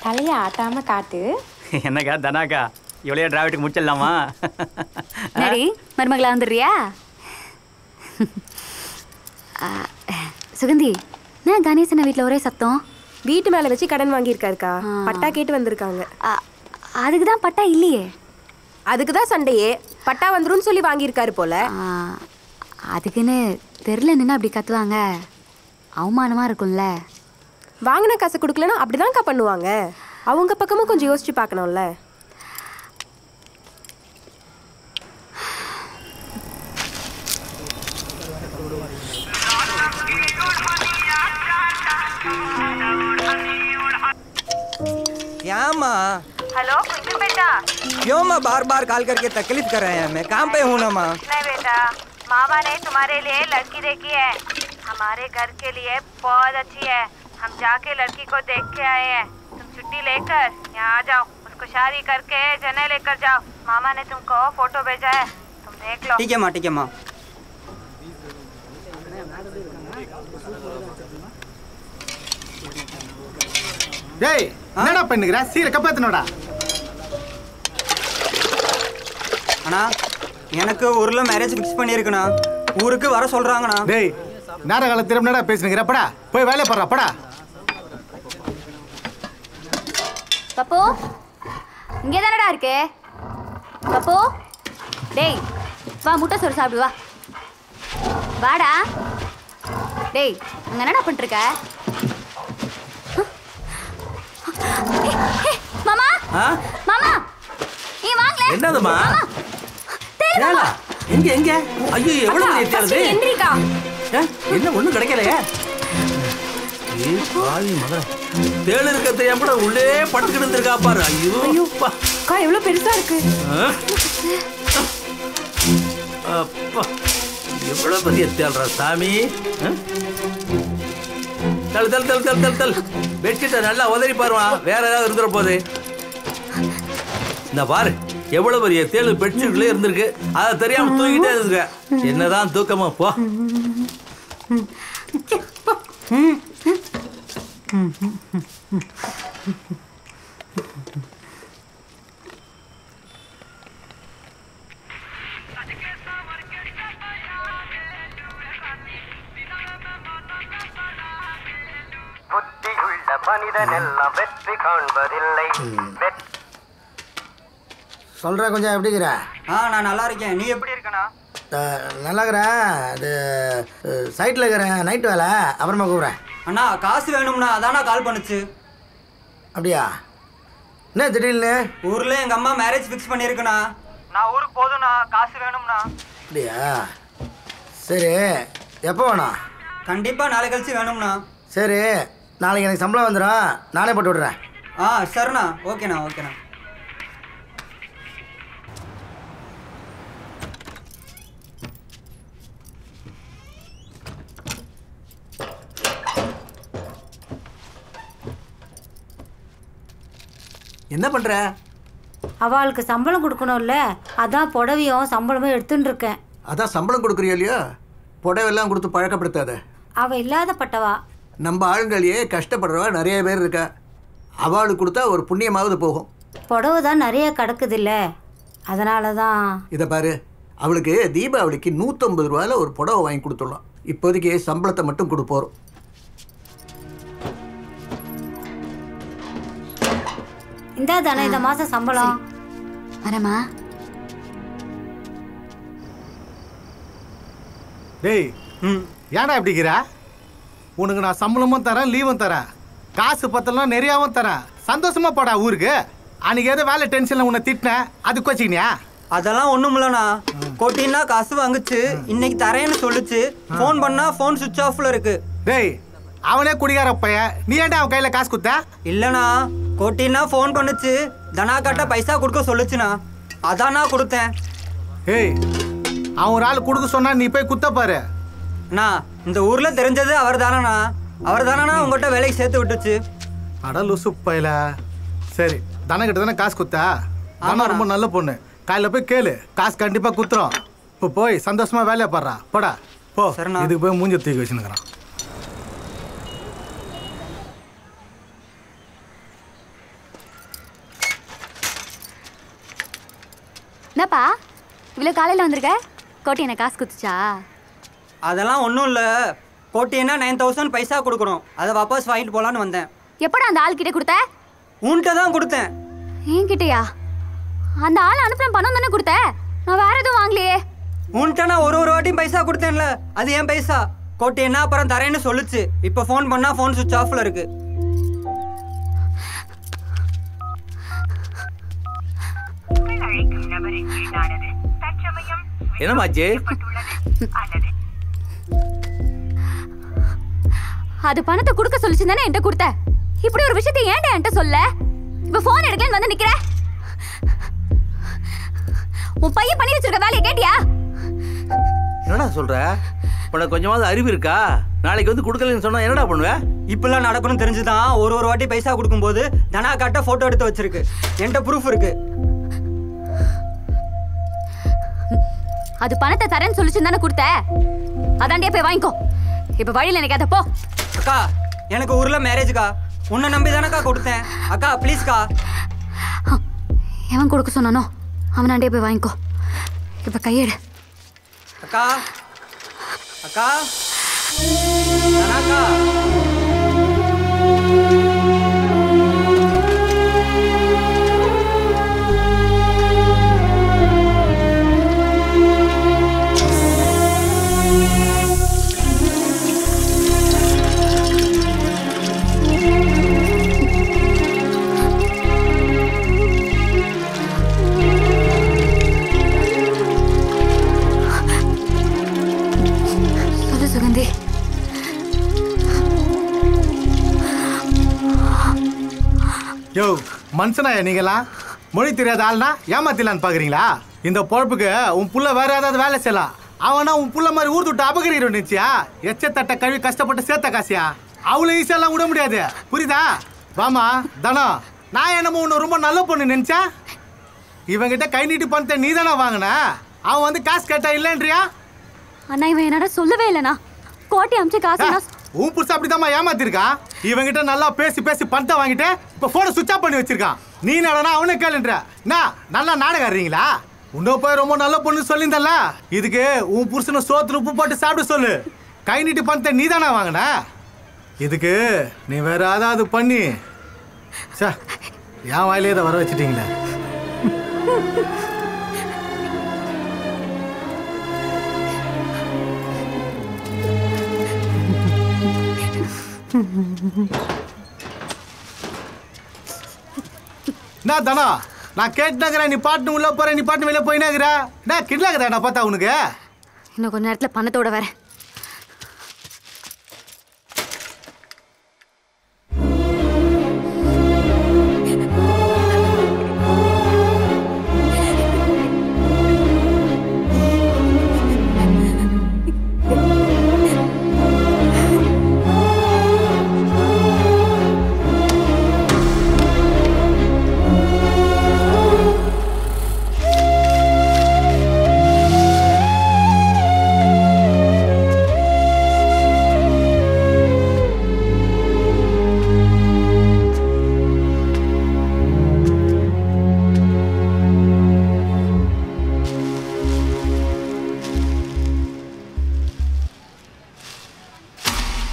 தலையை ஆட்டாம காட்டு. என்னக்கா தனாக்கா இவ்வளோ டிராவிட்டுக்கு முடிச்சிடலாமா? நடி மருமகளா வந்துடுறியா? சுகந்தி, நான் கணேசன வீட்டில் ஒரே சத்தம். வீட்டு மேலே வச்சு கடன் வாங்கியிருக்காருக்கா. பட்டா கேட்டு வந்திருக்காங்க. அதுக்கு தான் பட்டா இல்லையே. அதுக்கு தான் சண்டையே. பட்டா வந்துருன்னு சொல்லி வாங்கியிருக்காரு போல. அதுக்குன்னு தெருல நின்று அப்படி கத்துவாங்க, அவமானமாக இருக்கும்ல. வாங்கின காசு கொடுக்கலன்னா அப்படிதான்க்கா பண்ணுவாங்க. அவங்க பக்கமும் கொஞ்சம் யோசிச்சு பார்க்கணும்ல. क्या माँ? हेलो कुंजू बेटा, क्यों माँ बार बार कॉल करके तकलीफ कर रहे हैं? मैं काम पे हूँ ना माँ। नहीं बेटा, मामा ने तुम्हारे लिए लड़की देखी है। हमारे घर के लिए बहुत अच्छी है। हम जाके लड़की को देख के आए हैं। तुम छुट्टी लेकर यहाँ आ जाओ, उसको शादी करके जने लेकर जाओ। मामा ने तुमको फोटो भेजा है, तुम देख लो। ठीक है माँ, ठीक है माँ। டேய் என்னடா பண்ணுகிற? சீர கப்பாத்துனடா. அண்ணா எனக்கு ஊர்ல மேரேஜ் ஃபிக்ஸ் பண்ணியிருக்குண்ணா. ஊருக்கு வர சொல்றாங்கண்ணா. டேய் நேரகால திரும்பினடா பேசுனுங்கிற. படா போய் வேலையை பாடுறா. படா பப்பு, இங்கே தானடா இருக்கு. பப்பு, டேய் வா, முட்டை சோறு சாப்பிடு வா. வாடா. டேய் அங்கே என்னடா பண்ணிருக்க? மாமா மாமா நீ வாங்கல. என்னதுமா? ஏலா எங்க எங்க? ஐயோ எவ்வளவு ஏத்தியானது? எந்திரிக்கா. என்ன ஒண்ணும் கிடைக்கலையே. ஏய் பாவி மகர. தேள் இருக்க தெரியாம கூட உள்ளே படுத்துக்கிட்டு இருந்திருக்கா பாரு. ஐயோ அப்பா. அக்கா எவ்வளவு பெருசா இருக்கு. அப்பா எவ்வளவு பெரிய தேள்றா சாமி. தல் தல் தல் தல் தல் தல். பெட்ஷீட்டை நல்லா உதறி பாருவா, வேற ஏதாவது இருந்துற போகுது. இந்த பாரு எவ்வளவு பெரிய தேளு பெட்ஷீட்லயே இருந்திருக்கு. அதை தெரியாம தூக்கிட்டே இருக்க. என்னதான் தூக்கமா போ. சொல்ற கொஞ்சம் எப்படிங்கிற? நான் நல்லா இருக்கேன். நீ எப்படி இருக்கண்ணா? நல்லா இருக்கிறேன். அது சைட்டில் இருக்கிறேன், நைட் வேலை. அப்புறமா கூப்பிட்றேன். அண்ணா காசு வேணும்ண்ணா, அதானா கால் பண்ணுச்சு. அப்படியா? என்ன திடீர்னு? ஊர்ல எங்க அம்மா மேரேஜ் ஃபிக்ஸ் பண்ணியிருக்குண்ணா. நான் ஊருக்கு போதுண்ணா, காசு வேணும்ண்ணா. அப்படியா? சரி, எப்போ வேணும்? கண்டிப்பா நாளை கழிச்சு வேணும்ண்ணா. சரி, நாளைக்கு எனக்கு சம்பளம் வந்துடும், நானே போட்டு விட்றேன். சரிண்ணா. ஓகேண்ணா ஓகேண்ணா. என்ன பண்ற? அவளுக்கு சம்பளம் கொடுக்கணும்ல, அதான் புடவையும் சம்பளமும் எடுத்துட்டு இருக்கேன். அதான் சம்பளம் கொடுக்குறியா இல்லையா? புடவெல்லாம் கொடுத்து பழக்கப்படுத்தாத. அவ இல்லாத பட்டவா. நம்ம ஆளுங்களையே கஷ்டப்படுறவா நிறைய பேர் இருக்கா. அவளுக்கு கொடுத்தா ஒரு புண்ணியமாவது போகும். புடவை தான் நிறைய கிடக்குது இல்லை, அதனால தான். இதை பாரு, அவளுக்கு தீபாவளிக்கு 150 ரூபாயில் ஒரு புடவை வாங்கி கொடுத்துடலாம். இப்போதைக்கு சம்பளத்தை மட்டும் கொடுப்போம். இந்தா தானே இந்த மாசம் சம்பளம். வரமா? டேய் ஏன்டா எப்படிங்கிற? உனக்கு நான் சம்பளமும் தரேன், லீவும் தரேன், காசு பத்தலாம் நிறையாவும் தரேன். சந்தோஷமா போடா ஊருக்கு. அன்னைக்கு ஏதோ வேலை டென்ஷன்ல உன்னை திட்டினேன், அதுக்கு வச்சுக்கினியா? அதெல்லாம் ஒண்ணும் இல்லண்ணா. கோட்டின்னா காசு வாங்குச்சு, இன்னைக்கு தரேன்னு சொல்லுச்சு. ஃபோன் பண்ணா ஃபோன் சுவிட்ச் ஆஃப்ல இருக்கு. டேய் அவனே குடிகார பையன், நீ ஏன்டா அவன் கையில காசு கொடுத்த? இல்லண்ணா, கோட்டின்னா ஃபோன் பண்ணுச்சு, தனாக்காட்ட பைசா கொடுக்க சொல்லுச்சுண்ணா, அதானா கொடுத்தேன். ஏய் அவன் ஒரு ஆள் கொடுக்க சொன்னா நீ போய் குத்த பாரு. அண்ணா இந்த ஊர்ல தெரிஞ்சது அவர் தானண்ணா, அவர் தானண்ணா உங்கள்கிட்ட வேலைக்கு சேர்த்து விட்டுச்சு. அட லூசு பையல. சரி, தனக்கிட்ட தானே காசு குத்தா? தனம் ரொம்ப நல்ல பொண்ணு. காலையில் போய் கேளு, காசு கண்டிப்பா குத்துறோம். இப்போ போய் சந்தோஷமா வேலையை பாடுறா. போடா போ. இதுக்கு போய் மூஞ்ச தூக்கி வச்சுன்னுக்குறான். என்னப்பா இவ்வளோ காலையில் வந்திருக்க? கோட்டி என்ன காசு குத்துச்சா? அதெல்லாம் ஒன்றும் இல்லை. கோட்டின்னா 9000 பைசா கொடுக்கணும். அதை வாபஸ் வாங்கிட்டு போகலான்னு வந்தேன். எப்படா அந்த ஆள் கிட்ட கொடுத்த? உன்கிட்ட தான் கொடுத்தேன். என்கிட்டயா? அந்த ஆள் அனுப்புற பணம் தானே கொடுத்த? நான் வேற எதுவும் வாங்கலையே. உன்கிட்ட நான் ஒரு வாட்டியும் பைசா கொடுத்தேன்ல, அது என் பைசா. கோட்டின்னா அப்புறம் தரேன்னு சொல்லுச்சு. இப்போ ஃபோன் பண்ணா ஃபோன் சுவிட்ச் ஆஃப்ல இருக்கு. என்னமாச்சு? அது பணத்தை கொடுக்க சொல்லிச்சு தானே என்கிட்ட கொடுத்த. இப்படி ஒரு விஷயத்தை ஏன்டா என்கிட்ட சொல்ல? இப்ப போன் எடுக்கலன்னு வந்து நிக்கிற. உன் பையன் பண்ணி வச்சிருக்க வேலையை கேட்டியா? என்னடா சொல்ற? உனக்கு கொஞ்சமாவது அறிவு இருக்கா? நாளைக்கு வந்து கொடுக்கலன்னு சொன்னா என்னடா பண்ணுவ? இப்பெல்லாம் நடக்கணும் தெரிஞ்சுதான் ஒரு வாட்டி பைசா கொடுக்கும்போது தனா காட்ட போட்டோ எடுத்து வச்சிருக்கு. என்கிட்ட ப்ரூஃப் இருக்கு. அது பணத்தை தரேன்னு சொல்லிச்சு தானே கொடுத்த. அதாண்டியே போய் வாங்கிக்கோ. இப்ப வழியில நினைக்காத போ. அக்கா எனக்கு ஊர்ல மேரேஜ்க்கா. உன்னை நம்பி தானக்கா கொடுத்தேன். அக்கா ப்ளீஸ்க்கா. எவன் கொடுக்க சொன்னானோ அவனாண்டே போய் வாங்கிக்கோ. இப்ப கையெடு. அக்கா அக்கா தனாக்கா. சுகந்தி, யோ மனுஷனாயா நீங்களா? மொழி தெரியாத ஆள்னா ஏமாத்திடலான்னு பாக்குறீங்களா? இந்த பொழப்புக்கு உன் புள்ள வேற ஏதாவது வேலை செய்யலாம். அவனா உன் புள்ள மாதிரி ஊர் விட்டு அபகரிக்கிறோம் நினைச்சியா? எச்சத்தட்ட கழுவி கஷ்டப்பட்டு சேர்த்த காசியா? அவ்வளவு ஈஸியெல்லாம் விட முடியாது. புரியுதா? வாமா தனம், நான் என்னமோ உன்னை ரொம்ப நல்ல பொண்ணு நினைச்சா? இவங்கிட்ட கை நீட்டி பணத்தை நீ தானே வாங்கின. அவன் வந்து காசு கேட்டா இல்லைன்றியா? அண்ணா இவன் என்னடா சொல்லவே இல்லைண்ணா. கோட்டி அமிச்சு காசு உன் புருஷன் அப்படிதாம்மா ஏமாத்திருக்கான். இவங்கிட்ட நல்லா பேசி பேசி பணத்தை வாங்கிட்டு இப்ப போனை சுவிட்ச் ஆஃப் பண்ணி வச்சிருக்கான். நீ நடனா அவனே கேளுன்ற. நல்லா நாடகம் ஆடுறீங்களா? உன்ன போய் ரொம்ப நல்ல பொண்ணு சொல்லியிருந்தல்ல, இதுக்கு உன் புருஷனை சோத்துல உப்பு போட்டு சாப்பிட சொல்லு. கை நீட்டி பணத்தை நீ தானே வாங்கின. இதுக்கு நீ வேற ஏதாவது பண்ணி என் வாயிலே இதை வர வச்சுட்டீங்களே. நான் தானா நான் கேட்டுனாக்கிறேன். நீ பாட்டு உள்ள போற, நீ பாட்டு வெளியே போயினாங்கிற. நான் கிண்டலாக்குறேன். நான் பார்த்தா உனக்கு இன்னும் கொஞ்ச நேரத்துல பணத்தோட வரேன்.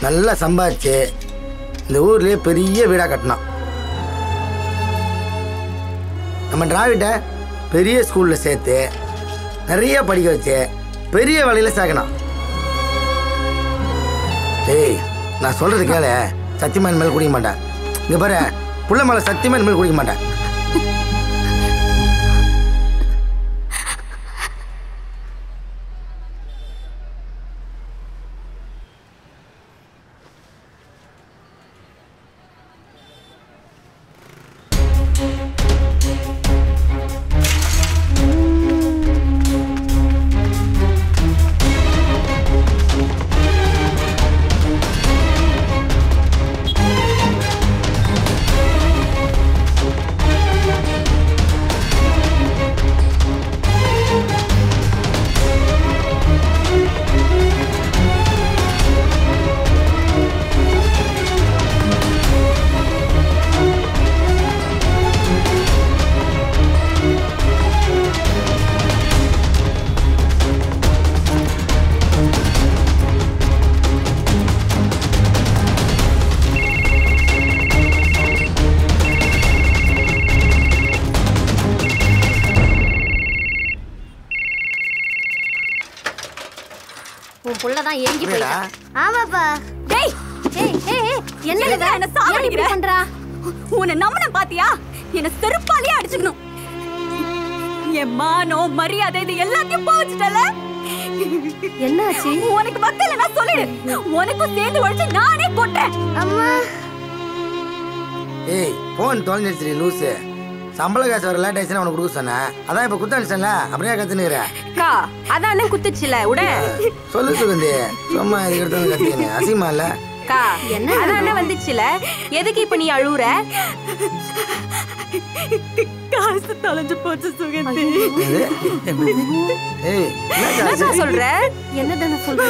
நல்லா சம்பாதிச்சு இந்த ஊர்லேயே பெரிய வீடாக கட்டினான். நம்ம டிராவிட்டை பெரிய ஸ்கூலில் சேர்த்து நிறைய படிக்க வச்சு பெரிய வேலையில் சேர்க்கணும். ஏய் நான் சொல்கிறது கேளு, சத்தியமான மேல் குடிக்க மாட்டேன். இங்கே பாரு, புள்ள மேலே சத்தியமான மேல் குடிக்க மாட்டேன். இவ்வளவுதான் ஏங்கி போயிட்டா. ஆமாப்பா. டேய் என்னடா என்ன சாவடிக்கிற பண்றா? உன்னை நம்பன பாத்தியா? என்ன செருப்பாலேயே அடிச்சுக்கணும். என் மானம் மரியாதை இது எல்லாத்தையும் போச்சுட்டல. என்னாச்சு? உனக்கு வக்கல நான் சொல்லிடு. உனக்கும் சேர்ந்து உழைச்சு நானே கொட்டேன். அம்மா. ஏய் போன் தொலைஞ்சிருச்சு லூசு. சம்பள காசு வர லேட் ஆயிடுச்சுன்னா உனக்கு கொடுக்க சொன்னேன். அதான் இப்ப குத்தாடிச்சல அப்படியே கத்துனுக்குற. அக்கா அதான் குத்துச்சுல உட. சொல்லு சுகந்தி. சும்மா இதுக்கு எடுத்து கத்திக்கினே அசிங்கமா இல்ல? அக்கா அதான் வந்துச்சுல. எதுக்கு இப்ப நீ அழுவுற? காசு தொலைஞ்சு போச்சு சுகந்தி. ஏய் என்ன சொல்ற? என்னதான சொல்ற?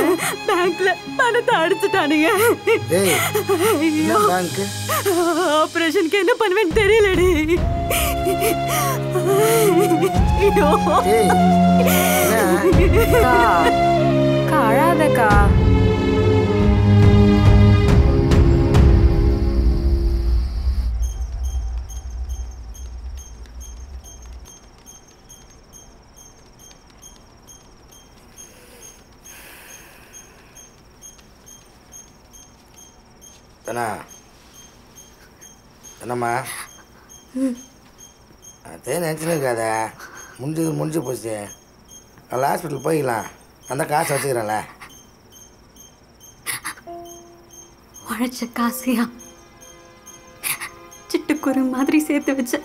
பேங்க்ல பணத்தை அடிச்சுட்டானுங்க. ஏய் என்ன பேங்க்? ஆபரேஷனுக்கு என்ன பண்ணுவேன்னு தெரியலடி. ஏய் அக்கா அழாதக்கா. என்னம்மா அதே நினச்சின்னு இருக்காத. முடிஞ்சு போச்சு. அதில் ஹாஸ்பிட்டல் போய்க்கலாம். அந்த காசு வச்சுக்கிறேன்ல. உழைச்ச காசையா சிட்டுக்குரு மாதிரி சேர்த்து வச்ச.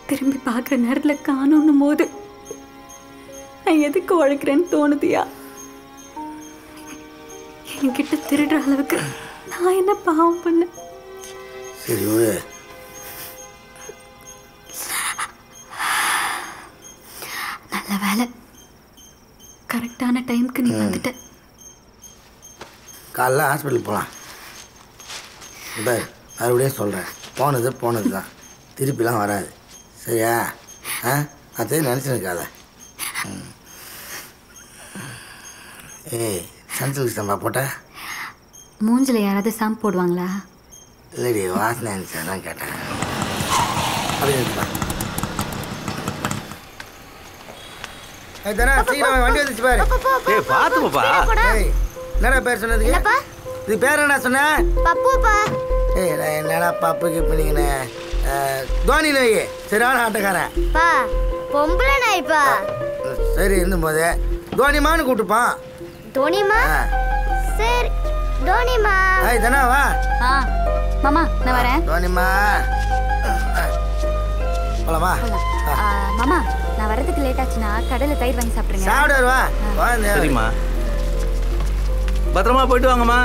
திரும்பி பார்க்குற நேரத்தில் காணும்னும் போது நான் எதுக்கு உழைக்கிறேன்னு தோணுதியா? என்கிட்ட திருடுற அளவுக்கு நான் என்ன பாவம் பண்ண? சரி விடு. நல்ல வேலை கரெக்டான டைமுக்கு நீ வந்துட்ட. காலைல ஹாஸ்பிட்டல் போகலாம். இப்போ மறுபடியும் சொல்கிறேன், போனது தான், திருப்பிலாம் வராது. சரியா? அதே நினச்சிருக்காத. ஏய் சன்சில்க் சம்பா போட்ட? மூஞ்சில் யாராவது சாம்பு போடுவாங்களா? இல்லடி வாசனை இருந்துச்சு அதான் கேட்டேன். அப்படி இருக்குப்பா. சீக்கிரம் வண்டி வந்துச்சு பாரு. ஏய் பாத்து பாப்பா. ஏய் என்னடா பேர் சொன்னதுக்கு? இது பேர் என்ன சொன்ன? பப்புப்பா. ஏய் என்னடா பப்புக்கு பண்ணிக்கினே? தோனி நாய் சரியான ஆட்டக்காரன். பா பொம்பளை நாய்ப்பா. சரி இருந்தும்போது தோனிமான்னு கூப்பிட்டுப்பான். தோனிமா? சரி தோனிமா. ஏய் தானா வா. மாமா நான் வரேன். தோனிமா போலாமா? மாமா நான் வரதுக்கு லேட் ஆச்சுன்னா கடையில் தயிர் வாங்கி சாப்பிடுங்க. சாப்பிடு வா. சரிம்மா பத்திரமா போயிட்டு வாங்கம்மா.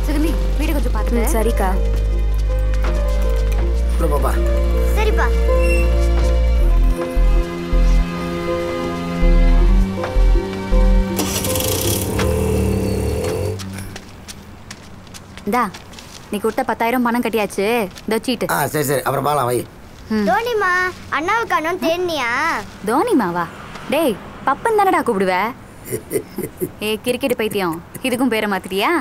சுகந்தி வீடு கொஞ்சம் பார்த்துட்டு. சரிக்கா. பாப்பா. சரிப்பா. இந்தா நீ கொடுத்த 10,000 பணம் கட்டியாச்சு. இதோ சீட்டு. சரி அப்புறம் பாலாம் வை. தோனிமா அண்ணாவுக்கு அண்ணன் தேனியா? தோனிமாவா? டேய் பப்பன் தானடா கூப்பிடுவ. ஏ கிரிக்கெட் பைத்தியம், இதுக்கும் பேரை மாத்திட்டியா?